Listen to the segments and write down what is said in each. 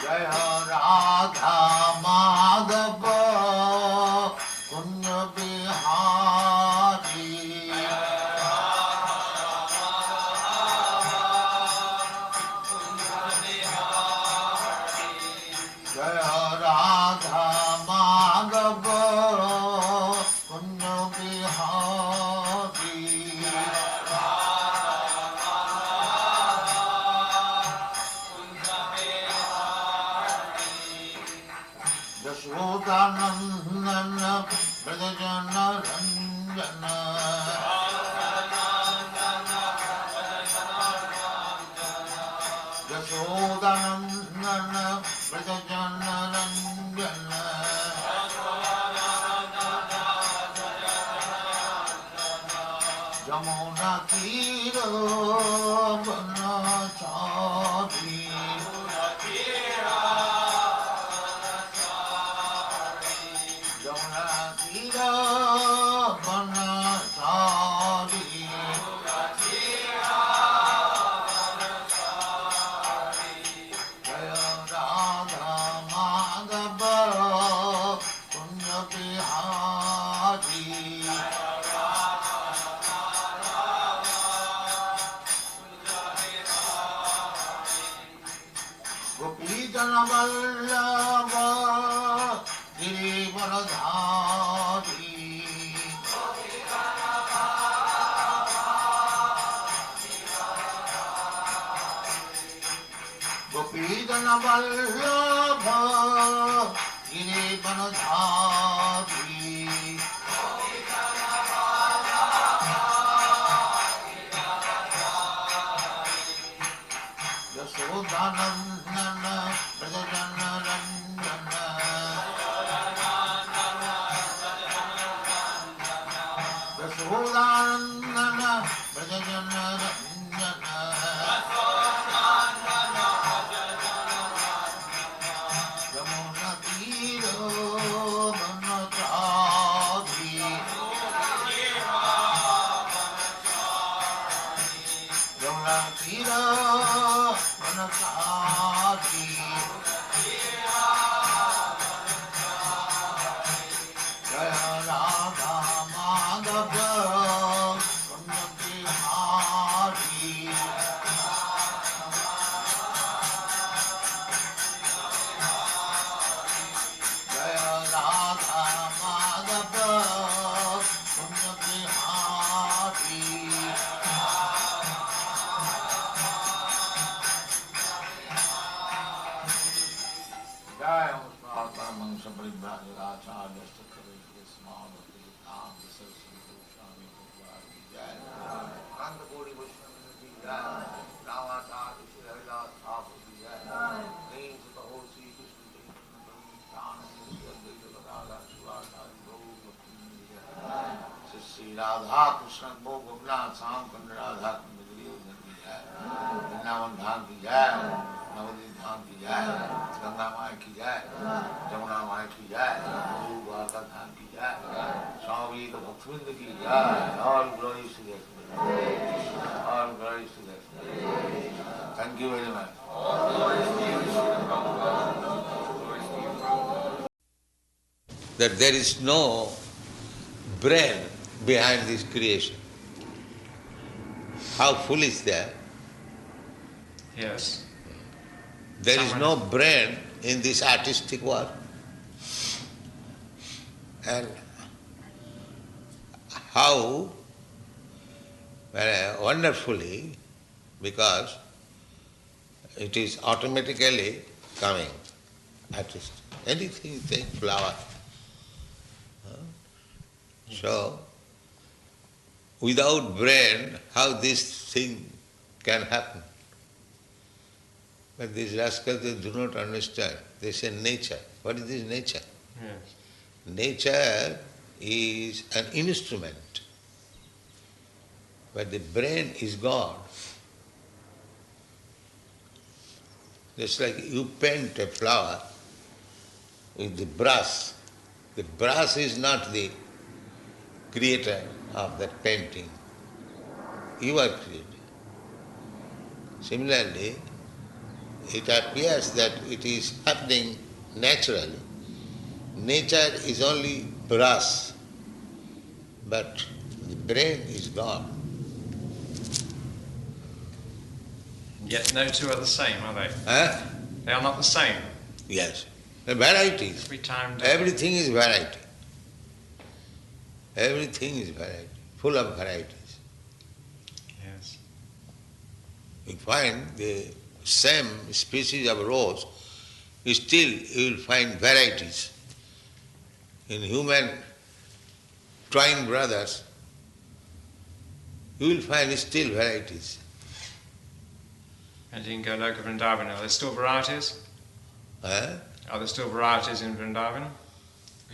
Jaya Radha Madhava Kunya Bihari. Jaya Radha Madhava Kunya Bihari. Yashodanandana Brajajana Ranjana. Yashodanandana Brajajana Ranjana. Jamuna Tira Banachari. Jamuna Tira Banachari. Jaya Radha Madhava Punya Bihari. Gopijana Vallabha Girivaradhari. Gopijana Vallabha Girivaradhari. Yashodanandana Brajajana Ranjana. Yashodanandana Brajajana Ranjana. Jamuna Tira Banachari. Jamuna Tira Banachari. Jaya Radha Madhava Punya Bihari. Jaya Radha Madhava Punya Bihari. Jaya Prabhupada Mansha Paribhajagacharya Stakari Kṛṣṇa Bhakti Vedanta Saraswati Goswami Prabhupada ki Jai. Ananda Kori Vaishnava ki Jai. Ramacharya Shri Haridas Thakur ki Jai. Names of the whole Sri Krishna Chaitanya Nityananda Shri Advaita Gadadhara Śrivastava Gaura Bhakti ki Jai. Shri Radha Kṛṣṇa Bhog Gopinath Sam Kanda Radha Kanda Giri ki Jai. Vrindavan Dham ki Jai. Navadvip Dham ki Jai. Ganga Maya ki Jai. Jamuna Maya ki Jai. Guru Dwarka Dham ki Jai. Swami Bhaktivinoda ki Jai. All glories to the All glories to the Thank you very much. That there is no brain behind this creation. How foolish they are. Yes. There is no brain in this artistic work. And how wonderfully, because it is automatically coming. Artist. Anything you take, flower. So, without brain, how this thing can happen? But these rascals, they do not understand. They say nature. What is this nature? Yes. Nature is an instrument. But the brain is God. Just like you paint a flower with the brush. The brush is not the creator of that painting. You are creator. Similarly, it appears that it is happening naturally. Nature is only brass, but the brain is God. Yet no two are the same, are they? Huh? They are not the same. Yes. The varieties. Every time. Everything is variety. Everything is variety, full of varieties. Yes. You find the same species of rose, still you will find varieties. In human twin brothers, you will find still varieties. And in Goloka Vrindavan, are there still varieties? Huh? Are there still varieties in Vrindavan?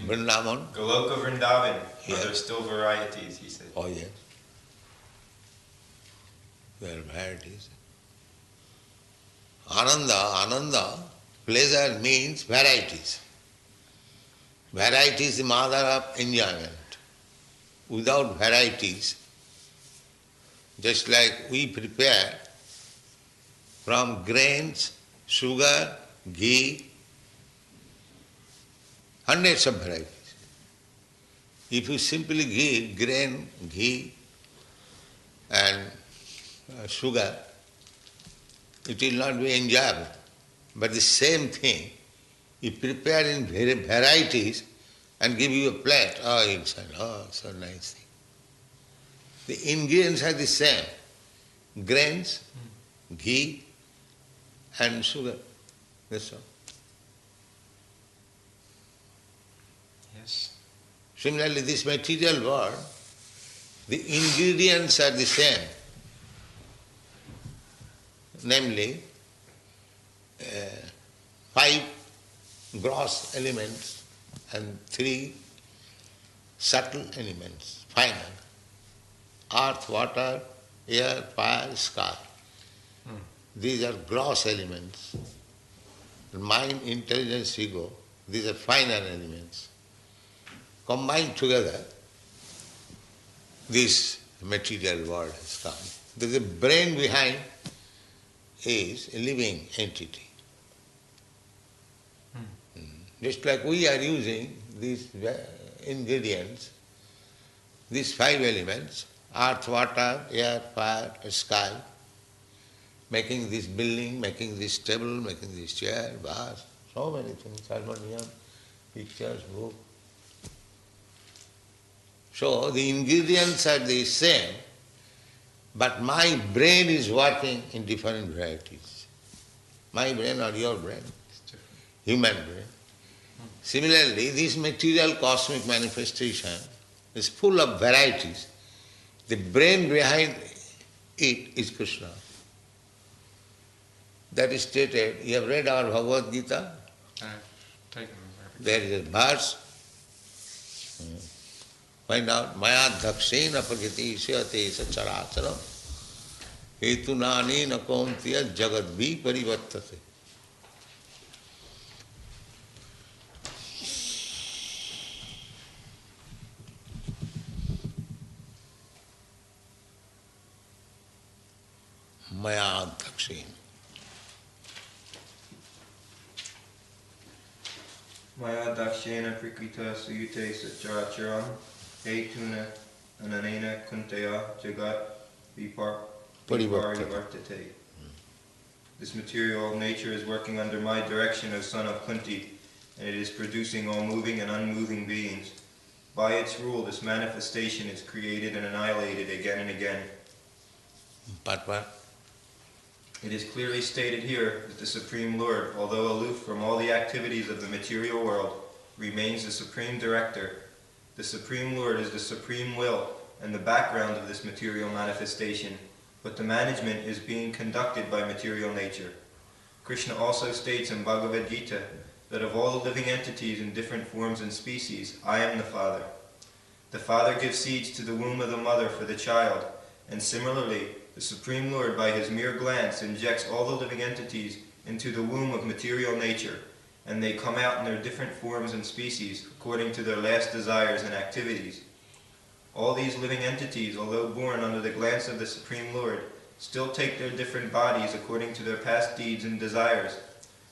Vrindavan? Goloka Vrindavan, Yeah. are there still varieties, he said. Oh yes. There are varieties. Ananda, pleasure means varieties. Variety is the mother of enjoyment. Without varieties, just like we prepare from grains, sugar, ghee, hundreds of varieties. If you simply give grain, ghee and sugar, it will not be enjoyable. But the same thing, you prepare in varieties and give you a plate, oh, you'll say, oh, so nice thing. The ingredients are the same, grains, ghee and sugar, that's all. Yes. Similarly, this material world, the ingredients are the same. Namely, 5 gross elements and 3 subtle elements, final. Earth, water, air, fire, sky. These are gross elements. Mind, intelligence, ego, these are final elements. Combined together, this material world has come. The brain behind is a living entity. Just like we are using these ingredients, these 5 elements, earth, water, air, fire, sky, making this building, making this table, making this chair, vase, so many things, harmonium, pictures, book. So the ingredients are the same, but my brain is working in different varieties. My brain or your brain, human brain. Similarly, this material cosmic manifestation is full of varieties. The brain behind it is Kṛṣṇa. That is stated, you have read our Bhagavad Gita? There is a verse. Find out, Maya dhakṣena prakriti syate sacharacharam hetunani nakomtiya jagadvi parivartate. Maya dhakṣena. Maya dakshena prakrita suyute sacharacharam etuna ananena kuntaya jagat parivartate. This material nature is working under my direction, O son of Kunti, and it is producing all moving and unmoving beings. By its rule, this manifestation is created and annihilated again and again. But what? It is clearly stated here that the Supreme Lord, although aloof from all the activities of the material world, remains the Supreme Director. The Supreme Lord is the Supreme Will and the background of this material manifestation, but the management is being conducted by material nature. Kṛṣṇa also states in Bhagavad Gita that of all the living entities in different forms and species, I am the Father. The Father gives seeds to the womb of the mother for the child, and similarly, the Supreme Lord, by his mere glance, injects all the living entities into the womb of material nature, and they come out in their different forms and species according to their last desires and activities. All these living entities, although born under the glance of the Supreme Lord, still take their different bodies according to their past deeds and desires.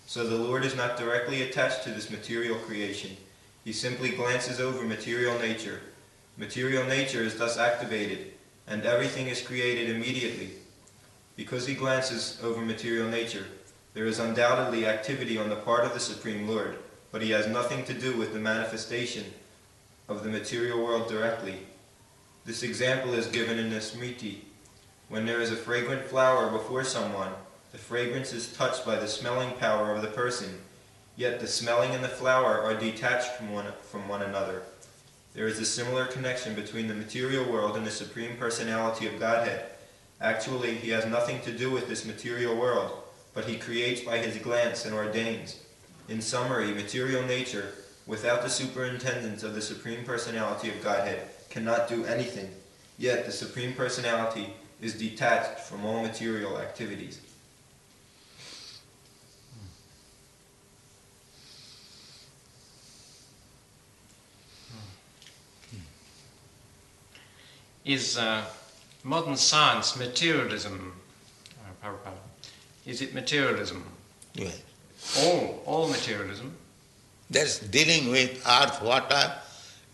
So the Lord is not directly attached to this material creation. He simply glances over material nature. Material nature is thus activated, and everything is created immediately. Because he glances over material nature, there is undoubtedly activity on the part of the Supreme Lord, but he has nothing to do with the manifestation of the material world directly. This example is given in the Smriti. When there is a fragrant flower before someone, the fragrance is touched by the smelling power of the person, yet the smelling and the flower are detached from one another. There is a similar connection between the material world and the Supreme Personality of Godhead. Actually, he has nothing to do with this material world, but he creates by his glance and ordains. In summary, material nature, without the superintendence of the Supreme Personality of Godhead, cannot do anything. Yet the Supreme Personality is detached from all material activities. Is modern science materialism, Prabhupada? Is it materialism? Yes. All materialism? That's dealing with earth, water,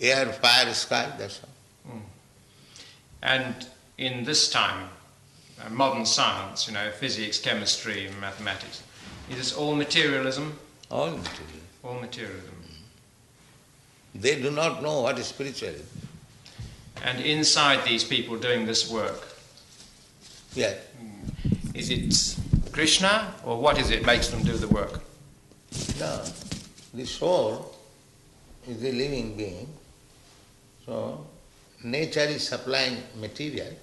air, fire, sky, that's all. And in this time, modern science, physics, chemistry, mathematics, is this all materialism? All material. All materialism. They do not know what is spiritualism. And inside these people doing this work, Yes. is it Kṛṣṇa, or what is it makes them do the work? No. The soul is a living being. So nature is supplying material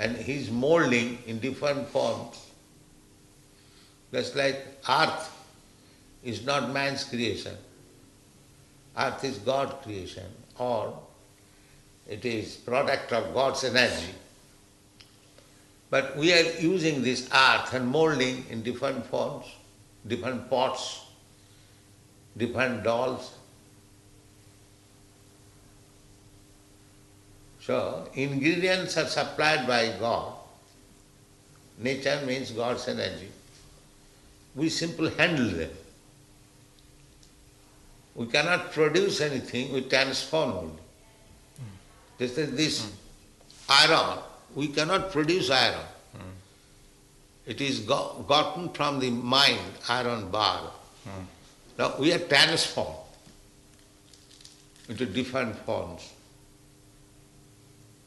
and he is molding in different forms. Just like earth is not man's creation. Earth is God's creation, or it is product of God's energy. But we are using this earth and molding in different forms, different pots, different dolls. So, ingredients are supplied by God. Nature means God's energy. We simply handle them. We cannot produce anything, we transform only. Just as this iron, we cannot produce iron. It is gotten from the mind, iron bar. Now we are transformed into different forms.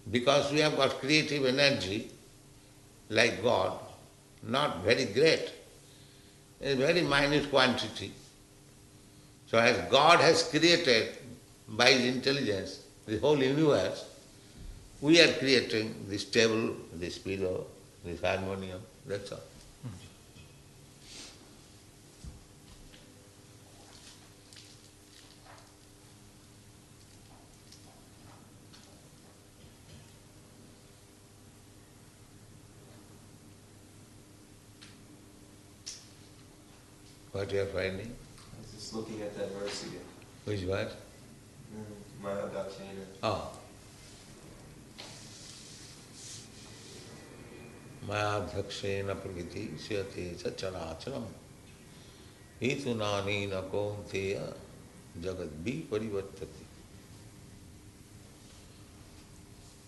Because we have got creative energy, like God, not very great, a very minute quantity. So as God has created by His intelligence the whole universe, we are creating this table, this pillow, this harmonium, that's all. What you are finding? I was just looking at that verse again. Which one? Mahadakshina. Oh. Mayadhakshena prakriti syate sacharacharam hitunanena kaunteya jagadbhi parivartati.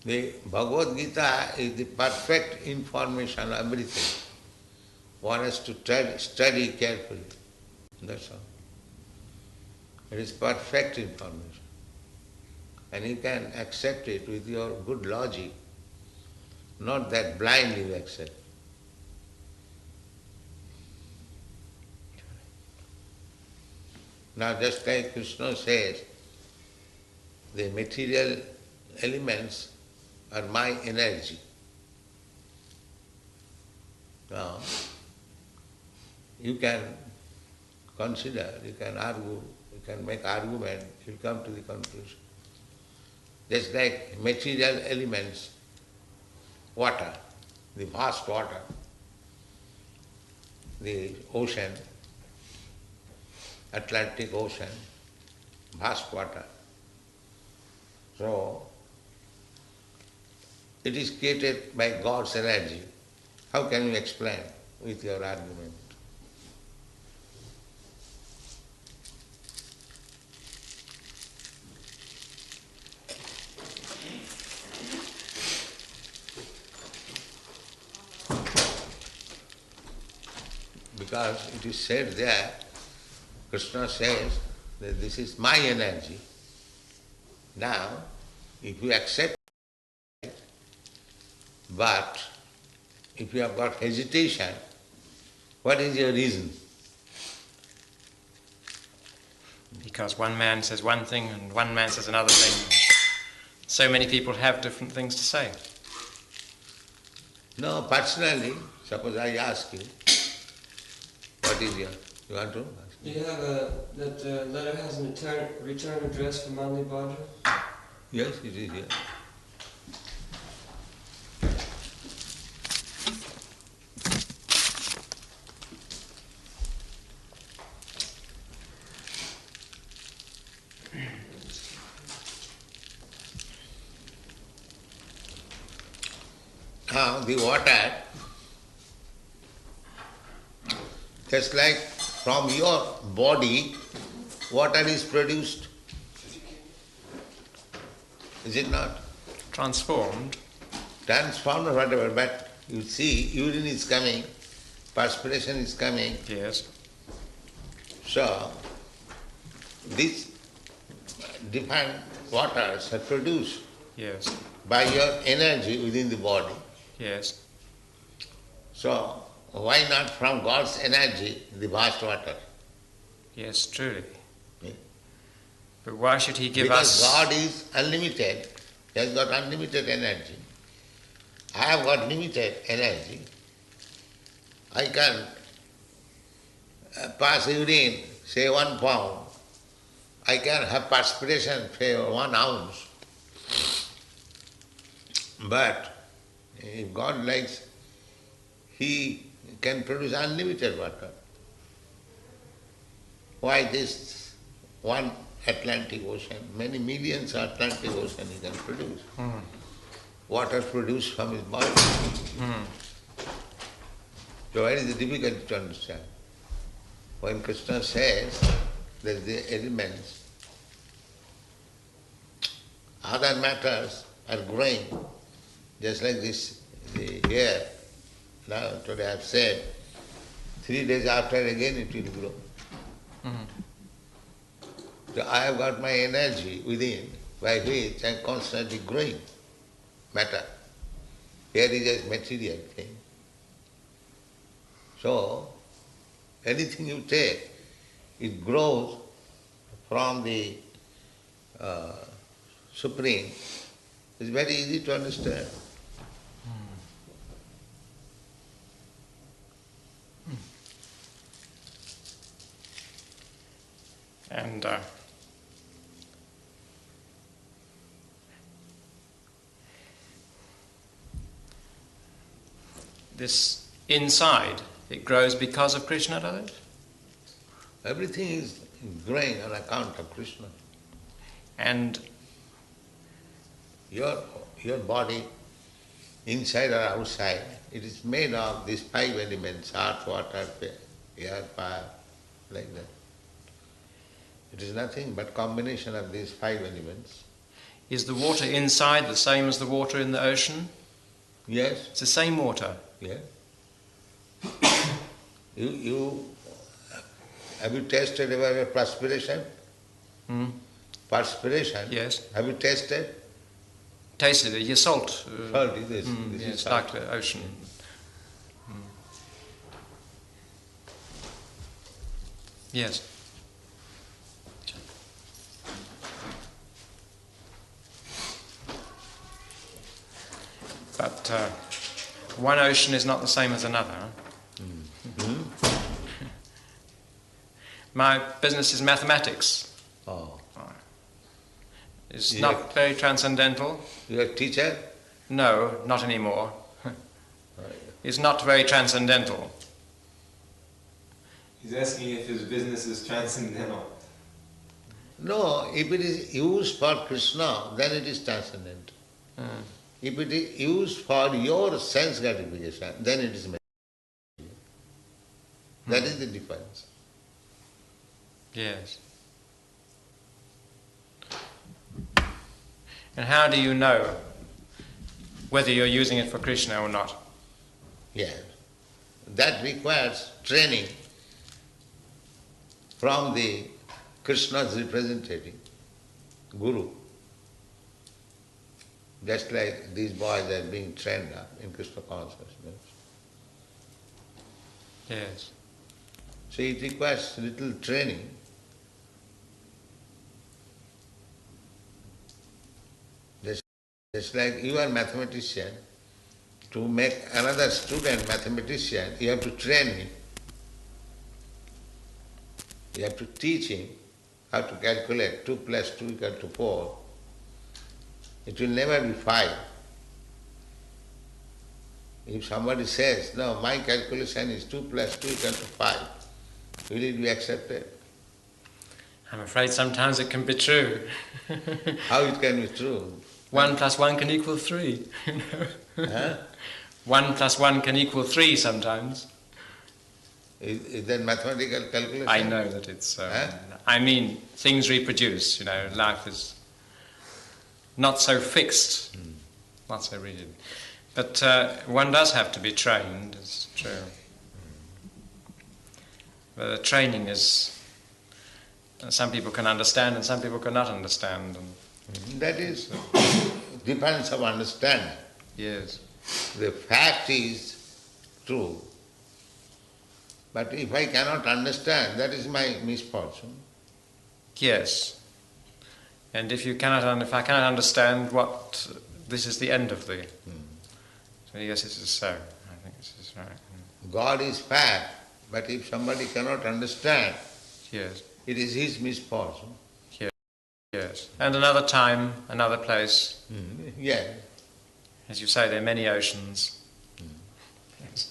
The Bhagavad Gita is the perfect information, everything. One has to study carefully. That's all. It is perfect information. And you can accept it with your good logic, not that blindly you accept. Now just like Kṛṣṇa says, the material elements are my energy. Now, you can consider, you can argue, you can make argument, you'll come to the conclusion. Just like material elements, water, the vast water, the ocean, Atlantic Ocean, vast water. So, it is created by God's energy. How can you explain with your argument? Because it is said there, Kṛṣṇa says that this is my energy. Now, if you accept it, but if you have got hesitation, what is your reason? Because one man says one thing and one man says another thing. So many people have different things to say. No, personally, suppose I ask you, what is your... You want to ask? Do you have that letter has an return address from Manli Bhadra? Yes, it is here. Now the water, just like from your body, water is produced. Is it not? Transformed. Transformed or whatever, but you see, urine is coming, perspiration is coming. Yes. So, these different waters are produced Yes. by your energy within the body. Yes. So, why not from God's energy, the vast water? Yes, truly. Yeah. But why should he give Because us... God is unlimited, He has got unlimited energy. I have got limited energy. I can pass urine, say 1 pound. I can have perspiration, say 1 ounce. But if God likes, He can produce unlimited water. Why this one Atlantic Ocean? Many millions of Atlantic Ocean He can produce. Water produced from His body. So what is the difficulty to understand? When Kṛṣṇa says that the elements, other matters are growing, just like this here. Now today I have said, 3 days after again it will grow. So I have got my energy within, by which I am constantly growing matter. Here is a material thing. So, anything you take, it grows from the Supreme. It's very easy to understand. And this inside, it grows because of Kṛṣṇa, does it? Everything is growing on account of Kṛṣṇa. And Your body, inside or outside, it is made of these 5 elements, earth, water, air, fire, like that. It is nothing but combination of these 5 elements. is the water inside the same as the water in the ocean? Yes, It's the same water. yes. You have you tasted ever your perspiration? Perspiration? Yes. Have you tasted? Tasted it, your salt. Salt is this. This Yes, is salt. like the ocean. Yes. But one ocean is not the same as another. Huh? My business is mathematics. Oh. It's Yeah. not very transcendental. Your teacher? No, not anymore. Oh, It's not very transcendental. He's asking if his business is transcendental. no, if it is used for Kṛṣṇa, then it is transcendental. If it is used for your sense gratification, then it is material. That is the difference. Yes. And how do you know whether you're using it for Krishna or not? Yeah. That requires training from the Krishna's representative, Guru. Just like these boys are being trained up in Krishna consciousness. Yes. So it requires little training. Just like you are a mathematician, to make another student mathematician, you have to train him. You have to teach him how to calculate 2 plus 2 equal to 4. It will never be 5. If somebody says, no, my calculation is 2 plus 2 equal to 5, will it be accepted? I'm afraid sometimes it can be true. How it can be true? 1 plus 1 can equal 3. You know? Huh? 1 plus 1 can equal 3 sometimes. Is that mathematical calculation? I know that it's... Huh? I mean, things reproduce, life is not so fixed, not so rigid. But one does have to be trained, it's true. But the training is... some people can understand and some people cannot understand. That is depends of understanding. Yes. The fact is true. But if I cannot understand, that is my misfortune. Yes. And if I cannot understand what this is the end of the... So yes, this is so. I think this is right. God is fact, but if somebody cannot understand, Yes. it is his misfortune. Yes. And another time, another place. Yeah. As you say, there are many oceans. Yes.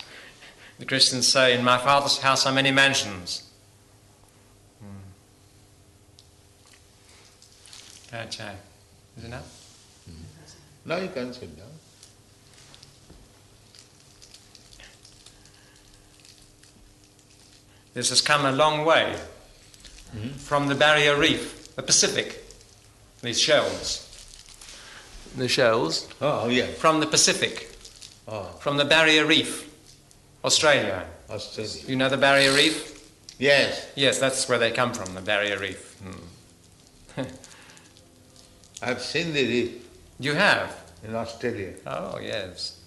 The Christians say, in my Father's house are many mansions. Okay. Is it enough? Now you can sit down. This has come a long way from the barrier reef, the Pacific, these shells. The shells Oh, yeah. from the Pacific, Oh, from the barrier reef, Australia. Australia. You know the barrier reef? Yes. Yes, that's where they come from, the barrier reef. I've seen the reef You have? in Australia. Oh, yes.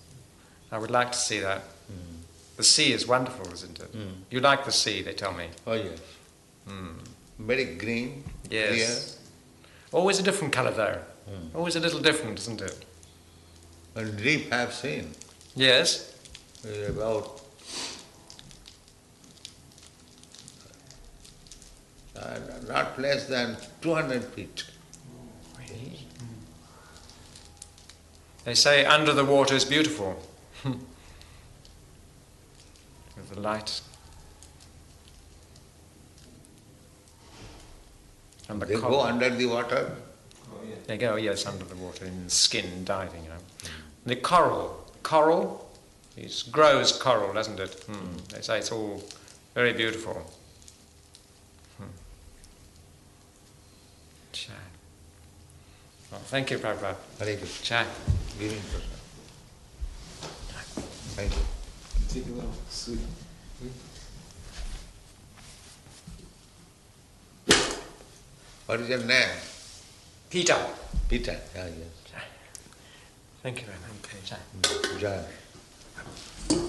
I would like to see that. The sea is wonderful, isn't it? You like the sea, they tell me. Oh, yes. Very green, Yes. Always a different colour, though. Always a little different, isn't it? clear. And reef I've seen. Yes. About not less than 200 feet. They say under the water is beautiful. With the light. And the They coral. go under the water. They go, yes, under the water, in the skin, diving, The coral, it grows coral, doesn't it? They say it's all very beautiful. Chai. Well, thank you, Prabhupada. Hare Krishna. Chai. Giving prasad. Thank you. Take a little sweet. What is your name? Peter. Peter. Ah, yes. Thank you very much. Jai.